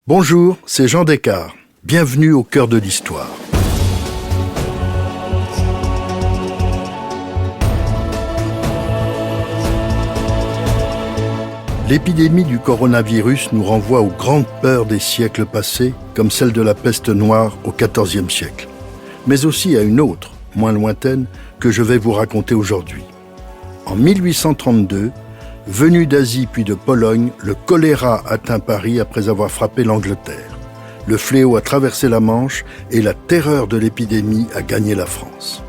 Bonjour, c'est Jean Descartes. Bienvenue au cœur de l'histoire. L'épidémie du coronavirus nous renvoie aux grandes peurs des siècles passés, comme celle de la peste noire au XIVe siècle, mais aussi à une autre, moins lointaine, que je vais vous raconter aujourd'hui. En 1832, venu d'Asie puis de Pologne, le choléra atteint Paris après avoir frappé l'Angleterre. Le fléau a traversé la Manche et la terreur de l'épidémie a gagné la France.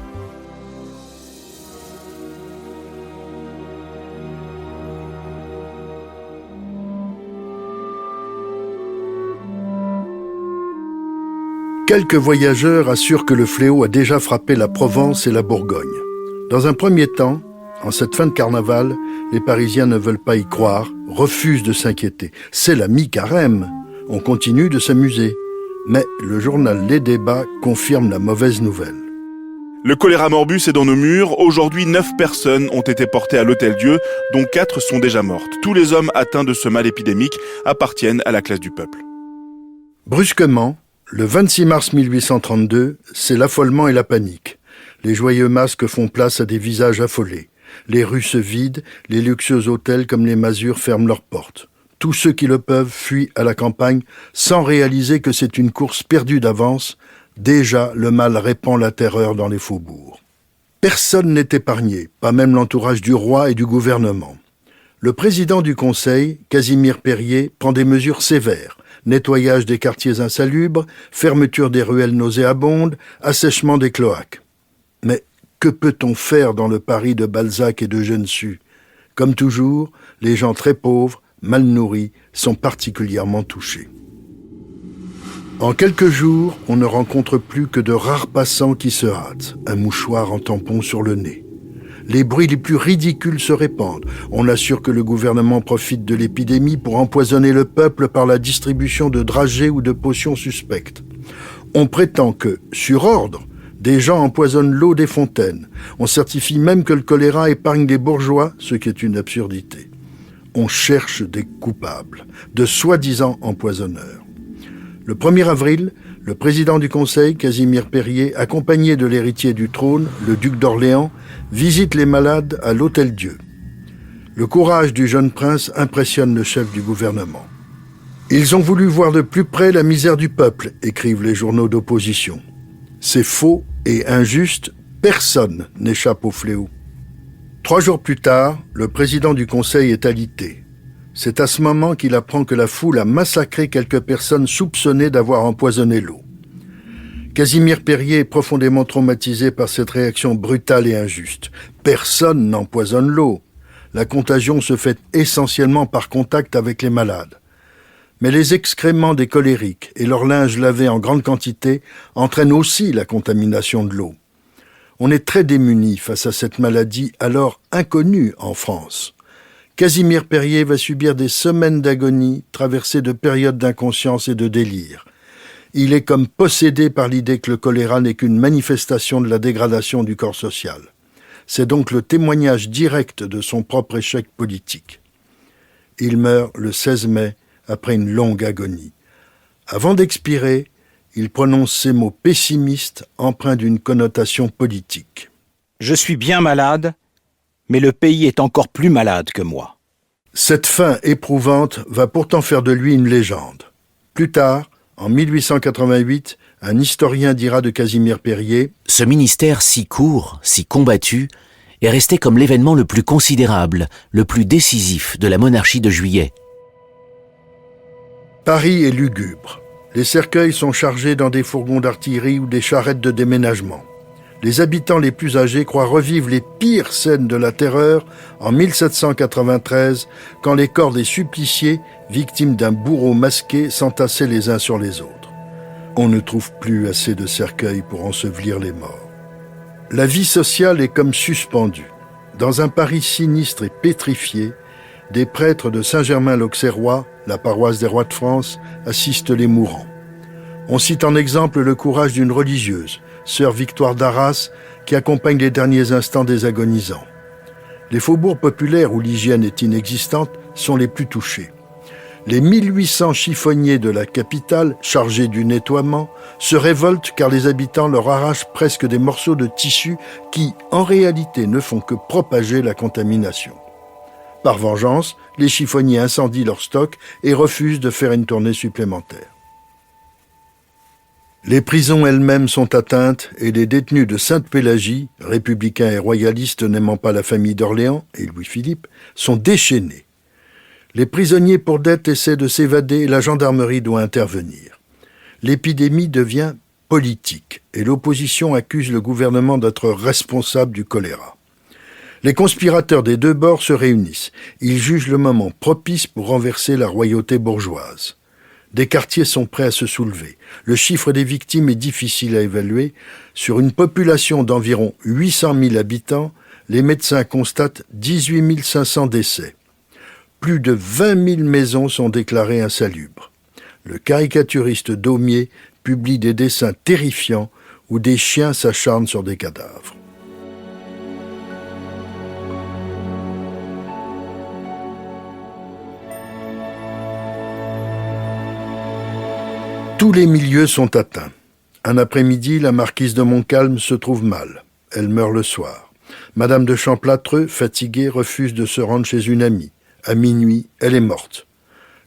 Quelques voyageurs assurent que le fléau a déjà frappé la Provence et la Bourgogne. Dans un premier temps, en cette fin de carnaval, les Parisiens ne veulent pas y croire, refusent de s'inquiéter. C'est la mi-carême, on continue de s'amuser. Mais le journal Les Débats confirme la mauvaise nouvelle. Le choléra morbus est dans nos murs. Aujourd'hui, 9 personnes ont été portées à l'Hôtel-Dieu, dont 4 sont déjà mortes. Tous les hommes atteints de ce mal épidémique appartiennent à la classe du peuple. Brusquement, le 26 mars 1832, c'est l'affolement et la panique. Les joyeux masques font place à des visages affolés. Les rues se vident, les luxueux hôtels comme les masures ferment leurs portes. Tous ceux qui le peuvent fuient à la campagne sans réaliser que c'est une course perdue d'avance. Déjà, le mal répand la terreur dans les faubourgs. Personne n'est épargné, pas même l'entourage du roi et du gouvernement. Le président du Conseil, Casimir Périer, prend des mesures sévères. Nettoyage des quartiers insalubres, fermeture des ruelles nauséabondes, assèchement des cloaques. Mais que peut-on faire dans le Paris de Balzac et de Gensu ? Comme toujours, les gens très pauvres, mal nourris, sont particulièrement touchés. En quelques jours, on ne rencontre plus que de rares passants qui se hâtent, un mouchoir en tampon sur le nez. Les bruits les plus ridicules se répandent. On assure que le gouvernement profite de l'épidémie pour empoisonner le peuple par la distribution de dragées ou de potions suspectes. On prétend que, sur ordre, des gens empoisonnent l'eau des fontaines. On certifie même que le choléra épargne des bourgeois, ce qui est une absurdité. On cherche des coupables, de soi-disant empoisonneurs. Le 1er avril, le président du Conseil, Casimir Périer, accompagné de l'héritier du trône, le duc d'Orléans, visite les malades à l'Hôtel-Dieu. Le courage du jeune prince impressionne le chef du gouvernement. Ils ont voulu voir de plus près la misère du peuple, écrivent les journaux d'opposition. C'est faux et injuste, personne n'échappe au fléau. 3 jours plus tard, le président du Conseil est alité. C'est à ce moment qu'il apprend que la foule a massacré quelques personnes soupçonnées d'avoir empoisonné l'eau. Casimir Périer est profondément traumatisé par cette réaction brutale et injuste. Personne n'empoisonne l'eau. La contagion se fait essentiellement par contact avec les malades. Mais les excréments des colériques et leur linge lavé en grande quantité entraînent aussi la contamination de l'eau. On est très démunis face à cette maladie alors inconnue en France. Casimir Périer va subir des semaines d'agonie, traversées de périodes d'inconscience et de délire. Il est comme possédé par l'idée que le choléra n'est qu'une manifestation de la dégradation du corps social. C'est donc le témoignage direct de son propre échec politique. Il meurt le 16 mai, après une longue agonie. Avant d'expirer, il prononce ces mots pessimistes, empreints d'une connotation politique. « Je suis bien malade, mais le pays est encore plus malade que moi. » Cette fin éprouvante va pourtant faire de lui une légende. Plus tard, en 1888, un historien dira de Casimir Périer « Ce ministère si court, si combattu, est resté comme l'événement le plus considérable, le plus décisif de la monarchie de Juillet. » Paris est lugubre. Les cercueils sont chargés dans des fourgons d'artillerie ou des charrettes de déménagement. Les habitants les plus âgés croient revivre les pires scènes de la terreur en 1793, quand les corps des suppliciés, victimes d'un bourreau masqué, s'entassaient les uns sur les autres. On ne trouve plus assez de cercueils pour ensevelir les morts. La vie sociale est comme suspendue. Dans un Paris sinistre et pétrifié, des prêtres de Saint-Germain-l'Auxerrois, la paroisse des Rois de France, assistent les mourants. On cite en exemple le courage d'une religieuse, sœur Victoire d'Arras, qui accompagne les derniers instants des agonisants. Les faubourgs populaires où l'hygiène est inexistante sont les plus touchés. Les 1800 chiffonniers de la capitale, chargés du nettoiement, se révoltent car les habitants leur arrachent presque des morceaux de tissu qui, en réalité, ne font que propager la contamination. Par vengeance, les chiffonniers incendient leur stock et refusent de faire une tournée supplémentaire. Les prisons elles-mêmes sont atteintes et les détenus de Sainte-Pélagie, républicains et royalistes n'aimant pas la famille d'Orléans et Louis-Philippe, sont déchaînés. Les prisonniers pour dette essaient de s'évader et la gendarmerie doit intervenir. L'épidémie devient politique et l'opposition accuse le gouvernement d'être responsable du choléra. Les conspirateurs des deux bords se réunissent. Ils jugent le moment propice pour renverser la royauté bourgeoise. Des quartiers sont prêts à se soulever. Le chiffre des victimes est difficile à évaluer. Sur une population d'environ 800 000 habitants, les médecins constatent 18 500 décès. Plus de 20 000 maisons sont déclarées insalubres. Le caricaturiste Daumier publie des dessins terrifiants où des chiens s'acharnent sur des cadavres. Tous les milieux sont atteints. Un après-midi, la marquise de Montcalm se trouve mal. Elle meurt le soir. Madame de Champlâtreux, fatiguée, refuse de se rendre chez une amie. À minuit, elle est morte.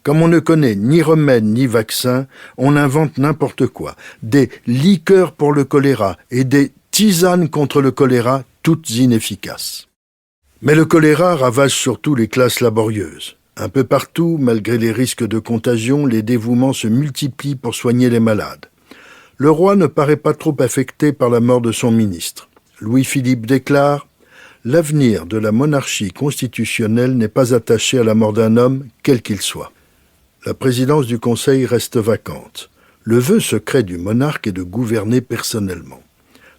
Comme on ne connaît ni remède ni vaccin, on invente n'importe quoi. Des liqueurs pour le choléra et des tisanes contre le choléra, toutes inefficaces. Mais le choléra ravage surtout les classes laborieuses. Un peu partout, malgré les risques de contagion, les dévouements se multiplient pour soigner les malades. Le roi ne paraît pas trop affecté par la mort de son ministre. Louis-Philippe déclare « L'avenir de la monarchie constitutionnelle n'est pas attaché à la mort d'un homme, quel qu'il soit. » La présidence du Conseil reste vacante. Le vœu secret du monarque est de gouverner personnellement.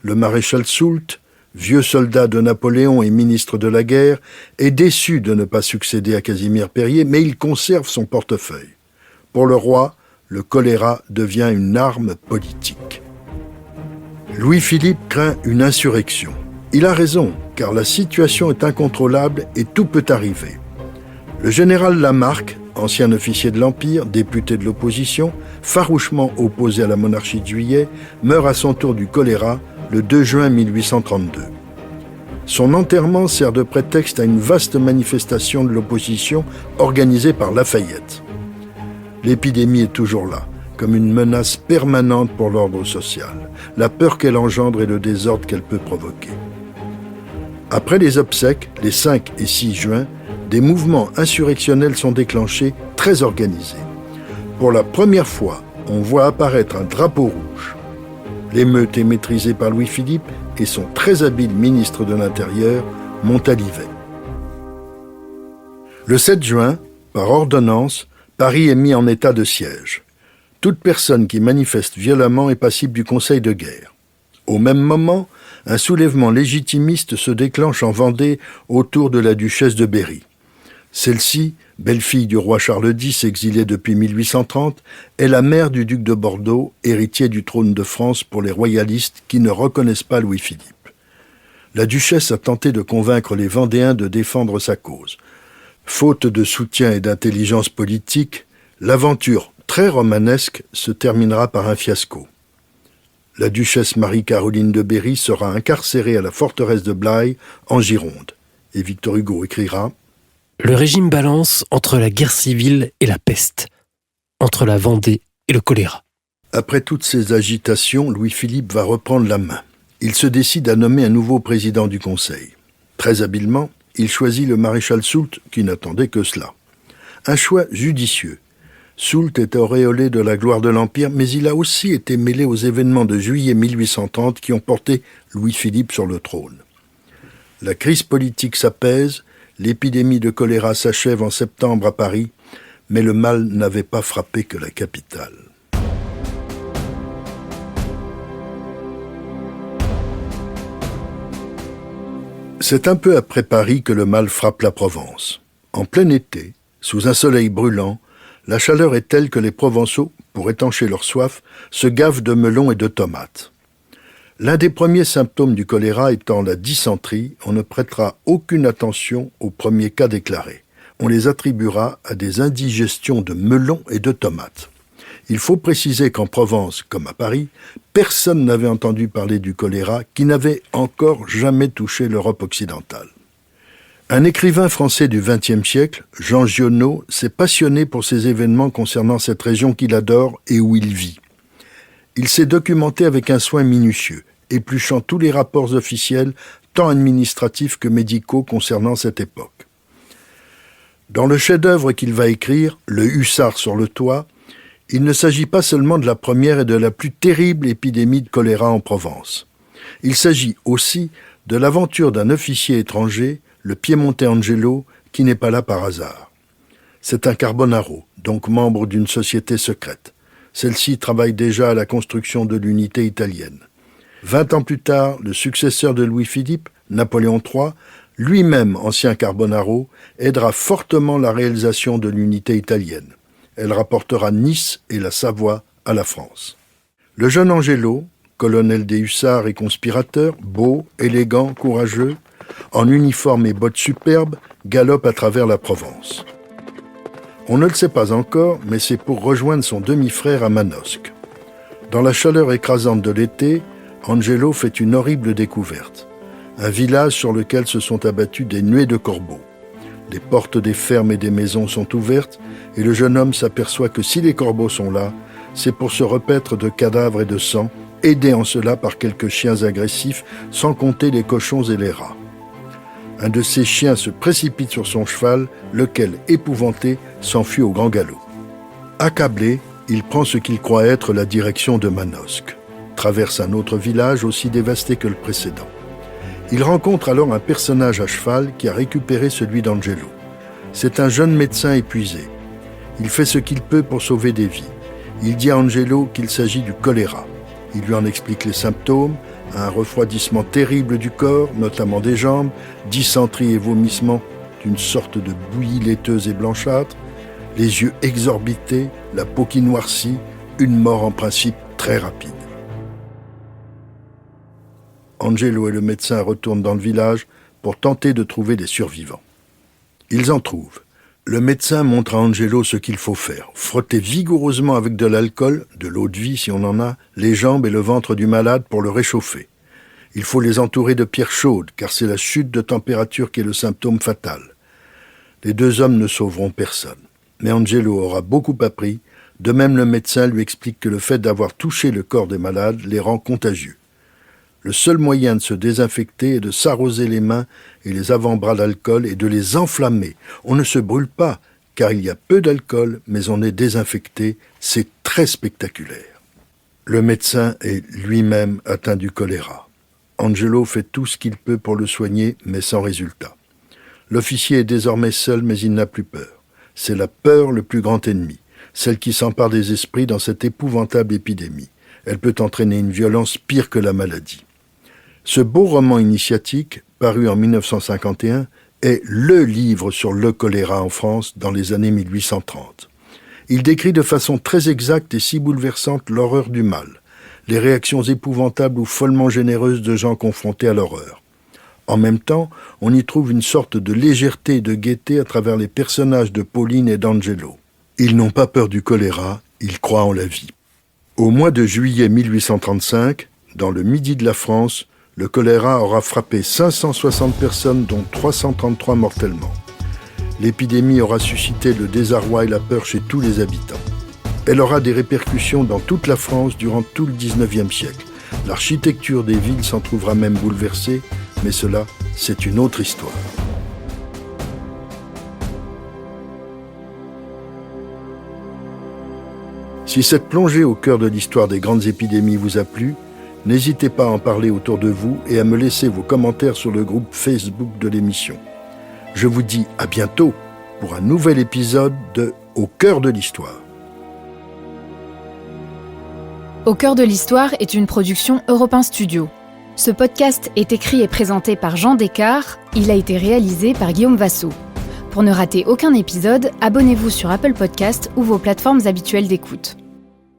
Le maréchal Soult, vieux soldat de Napoléon et ministre de la guerre, est déçu de ne pas succéder à Casimir Périer, mais il conserve son portefeuille. Pour le roi, le choléra devient une arme politique. Louis-Philippe craint une insurrection. Il a raison, car la situation est incontrôlable et tout peut arriver. Le général Lamarque, ancien officier de l'Empire, député de l'opposition, farouchement opposé à la monarchie de Juillet, meurt à son tour du choléra le 2 juin 1832. Son enterrement sert de prétexte à une vaste manifestation de l'opposition organisée par Lafayette. L'épidémie est toujours là, comme une menace permanente pour l'ordre social, la peur qu'elle engendre et le désordre qu'elle peut provoquer. Après les obsèques, les 5 et 6 juin, des mouvements insurrectionnels sont déclenchés, très organisés. Pour la première fois, on voit apparaître un drapeau rouge. L'émeute est maîtrisée par Louis-Philippe et son très habile ministre de l'Intérieur, Montalivet. Le 7 juin, par ordonnance, Paris est mis en état de siège. Toute personne qui manifeste violemment est passible du conseil de guerre. Au même moment, un soulèvement légitimiste se déclenche en Vendée autour de la duchesse de Berry. Celle-ci, belle-fille du roi Charles X exilé depuis 1830, est la mère du duc de Bordeaux, héritier du trône de France pour les royalistes qui ne reconnaissent pas Louis-Philippe. La duchesse a tenté de convaincre les Vendéens de défendre sa cause. Faute de soutien et d'intelligence politique, l'aventure très romanesque se terminera par un fiasco. La duchesse Marie-Caroline de Berry sera incarcérée à la forteresse de Blaye, en Gironde. Et Victor Hugo écrira « Le régime balance entre la guerre civile et la peste, entre la Vendée et le choléra. » Après toutes ces agitations, Louis-Philippe va reprendre la main. Il se décide à nommer un nouveau président du Conseil. Très habilement, il choisit le maréchal Soult, qui n'attendait que cela. Un choix judicieux. Soult est auréolé de la gloire de l'Empire, mais il a aussi été mêlé aux événements de juillet 1830 qui ont porté Louis-Philippe sur le trône. La crise politique s'apaise, l'épidémie de choléra s'achève en septembre à Paris, mais le mal n'avait pas frappé que la capitale. C'est un peu après Paris que le mal frappe la Provence. En plein été, sous un soleil brûlant, la chaleur est telle que les Provençaux, pour étancher leur soif, se gavent de melons et de tomates. L'un des premiers symptômes du choléra étant la dysenterie, on ne prêtera aucune attention aux premiers cas déclarés. on les attribuera à des indigestions de melons et de tomates. Il faut préciser qu'en Provence, comme à Paris, personne n'avait entendu parler du choléra qui n'avait encore jamais touché l'Europe occidentale. Un écrivain français du XXe siècle, Jean Giono, s'est passionné pour ces événements concernant cette région qu'il adore et où il vit. Il s'est documenté avec un soin minutieux, épluchant tous les rapports officiels, tant administratifs que médicaux concernant cette époque. Dans le chef-d'œuvre qu'il va écrire, Le Hussard sur le toit, il ne s'agit pas seulement de la première et de la plus terrible épidémie de choléra en Provence. Il s'agit aussi de l'aventure d'un officier étranger, le Piémontais Angelo, qui n'est pas là par hasard. C'est un Carbonaro, donc membre d'une société secrète. Celle-ci travaille déjà à la construction de l'unité italienne. 20 ans plus tard, le successeur de Louis-Philippe, Napoléon III, lui-même ancien Carbonaro, aidera fortement la réalisation de l'unité italienne. Elle rapportera Nice et la Savoie à la France. Le jeune Angelo, colonel des hussards et conspirateur, beau, élégant, courageux, en uniforme et bottes superbes, galope à travers la Provence. On ne le sait pas encore, mais c'est pour rejoindre son demi-frère à Manosque. Dans la chaleur écrasante de l'été, Angelo fait une horrible découverte. Un village sur lequel se sont abattus des nuées de corbeaux. Les portes des fermes et des maisons sont ouvertes et le jeune homme s'aperçoit que si les corbeaux sont là, c'est pour se repaître de cadavres et de sang, aidés en cela par quelques chiens agressifs, sans compter les cochons et les rats. Un de ces chiens se précipite sur son cheval, lequel, épouvanté, s'enfuit au grand galop. Accablé, il prend ce qu'il croit être la direction de Manosque, traverse un autre village aussi dévasté que le précédent. Il rencontre alors un personnage à cheval qui a récupéré celui d'Angelo. C'est un jeune médecin épuisé. Il fait ce qu'il peut pour sauver des vies. Il dit à Angelo qu'il s'agit du choléra. Il lui en explique les symptômes, un refroidissement terrible du corps, notamment des jambes, dysenterie et vomissements d'une sorte de bouillie laiteuse et blanchâtre, les yeux exorbités, la peau qui noircit, une mort en principe très rapide. Angelo et le médecin retournent dans le village pour tenter de trouver des survivants. Ils en trouvent. Le médecin montre à Angelo ce qu'il faut faire. Frotter vigoureusement avec de l'alcool, de l'eau de vie si on en a, les jambes et le ventre du malade pour le réchauffer. Il faut les entourer de pierres chaudes, car c'est la chute de température qui est le symptôme fatal. Les deux hommes ne sauveront personne. Mais Angelo aura beaucoup appris. De même, le médecin lui explique que le fait d'avoir touché le corps des malades les rend contagieux. Le seul moyen de se désinfecter est de s'arroser les mains et les avant-bras d'alcool et de les enflammer. On ne se brûle pas, car il y a peu d'alcool, mais on est désinfecté. C'est très spectaculaire. Le médecin est lui-même atteint du choléra. Angelo fait tout ce qu'il peut pour le soigner, mais sans résultat. L'officier est désormais seul, mais il n'a plus peur. C'est la peur le plus grand ennemi, celle qui s'empare des esprits dans cette épouvantable épidémie. Elle peut entraîner une violence pire que la maladie. Ce beau roman initiatique, paru en 1951, est le livre sur le choléra en France dans les années 1830. Il décrit de façon très exacte et si bouleversante l'horreur du mal, les réactions épouvantables ou follement généreuses de gens confrontés à l'horreur. En même temps, on y trouve une sorte de légèreté et de gaieté à travers les personnages de Pauline et d'Angelo. Ils n'ont pas peur du choléra, ils croient en la vie. Au mois de juillet 1835, dans le midi de la France, le choléra aura frappé 560 personnes, dont 333 mortellement. L'épidémie aura suscité le désarroi et la peur chez tous les habitants. Elle aura des répercussions dans toute la France durant tout le XIXe siècle. L'architecture des villes s'en trouvera même bouleversée, mais cela, c'est une autre histoire. Si cette plongée au cœur de l'histoire des grandes épidémies vous a plu, n'hésitez pas à en parler autour de vous et à me laisser vos commentaires sur le groupe Facebook de l'émission. Je vous dis à bientôt pour un nouvel épisode de Au cœur de l'histoire. Au cœur de l'histoire est une production Europe 1 Studio. Ce podcast est écrit et présenté par Jean Descartes. Il a été réalisé par Guillaume Vassaux. Pour ne rater aucun épisode, abonnez-vous sur Apple Podcasts ou vos plateformes habituelles d'écoute.